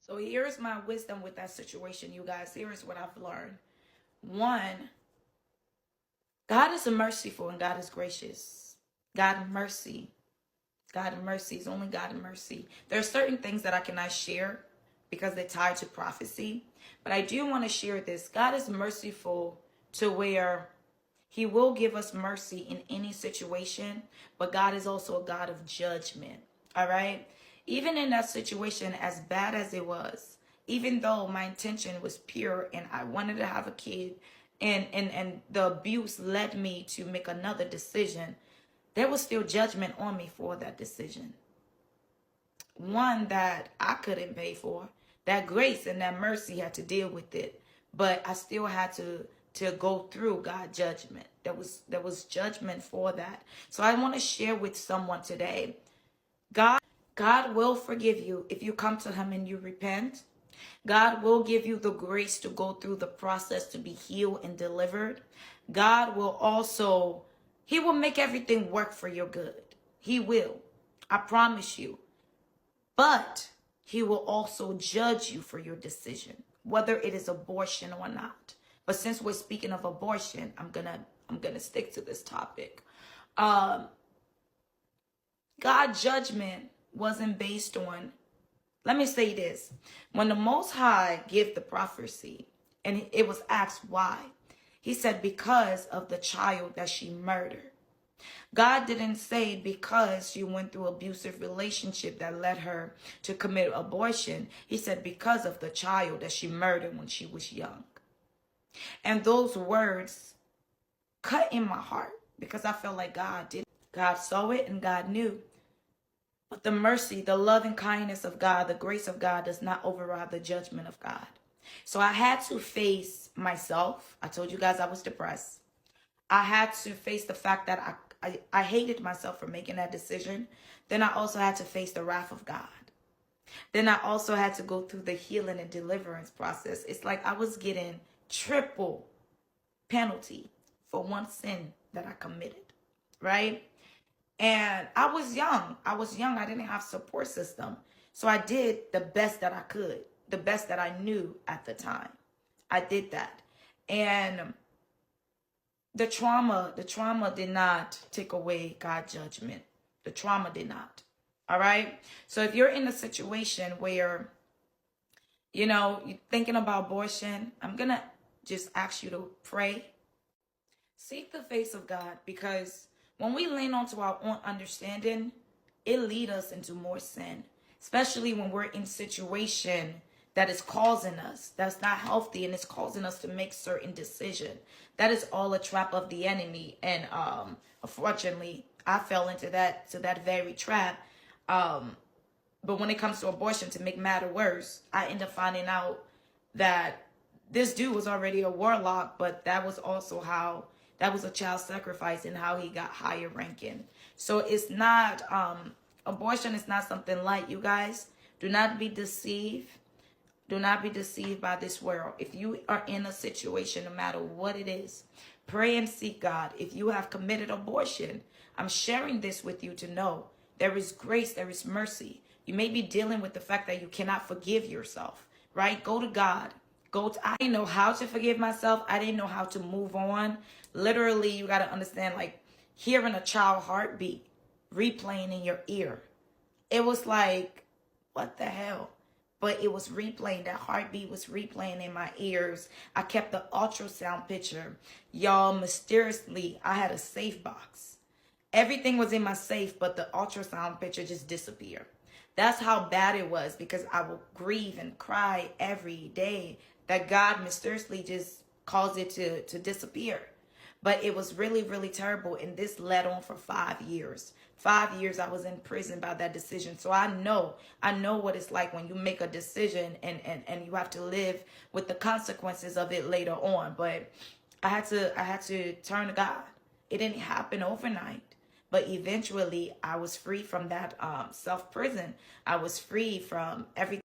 So here's my wisdom with that situation, you guys. Here's what I've learned. One, God is merciful and God is gracious. God and mercy. God and mercy is only God and mercy. There are certain things that I cannot share because they're tied to prophecy. But I do want to share this. God is merciful to where he will give us mercy in any situation. But God is also a God of judgment. All right? Even in that situation, as bad as it was, even though my intention was pure and I wanted to have a kid, and the abuse led me to make another decision, there was still judgment on me for that decision. One that I couldn't pay for. That grace and that mercy had to deal with it. But I still had to go through God's judgment. There was judgment for that. So I want to share with someone today. God will forgive you if you come to him and you repent. God will give you the grace to go through the process to be healed and delivered. God will also, he will make everything work for your good. He will. I promise you. But he will also judge you for your decision, whether it is abortion or not. But since we're speaking of abortion, I'm gonna stick to this topic. God's judgment wasn't based on, let me say this. When the Most High gave the prophecy, and it was asked why, he said because of the child that she murdered. God didn't say because she went through abusive relationship that led her to commit abortion. He said because of the child that she murdered when she was young. And those words cut in my heart because I felt like God did. God saw it and God knew. But the mercy, the love and kindness of God, the grace of God does not override the judgment of God. So I had to face myself. I told you guys I was depressed. I had to face the fact that I hated myself for making that decision. Then I also had to face the wrath of God. Then I also had to go through the healing and deliverance process. It's like I was getting triple penalty for one sin that I committed, right? And I was young. I didn't have support system. So I did the best that I could, the best that I knew at the time. I did that. And the trauma did not take away God's judgment. The trauma did not. All right. So if you're in a situation where, you're thinking about abortion, I'm going to just ask you to pray. Seek the face of God, because when we lean onto our own understanding, it leads us into more sin, especially when we're in a situation that is causing us, that's not healthy, and it's causing us to make certain decisions. That is all a trap of the enemy. And unfortunately, I fell into that very trap. But when it comes to abortion, to make matter worse, I end up finding out that this dude was already a warlock, but that was also how, that was a child sacrifice and how he got higher ranking. So it's not, abortion is not something light, you guys. Do not be deceived. Do not be deceived by this world. If you are in a situation, no matter what it is, pray and seek God. If you have committed abortion, I'm sharing this with you to know there is grace, there is mercy. You may be dealing with the fact that you cannot forgive yourself, right? Go to God. I didn't know how to forgive myself. I didn't know how to move on. Literally, you got to understand, like hearing a child heartbeat replaying in your ear. It was like, what the hell? But it was replaying. That heartbeat was replaying in my ears. I kept the ultrasound picture. Y'all, mysteriously, I had a safe box. Everything was in my safe, but the ultrasound picture just disappeared. That's how bad it was, because I would grieve and cry every day that God mysteriously just caused it to disappear. But it was really, really terrible. And this led on for 5 years. 5 years I was in prison by that decision. So I know what it's like when you make a decision and you have to live with the consequences of it later on. But I had to turn to God. It didn't happen overnight. But eventually I was free from that self-prison. I was free from everything.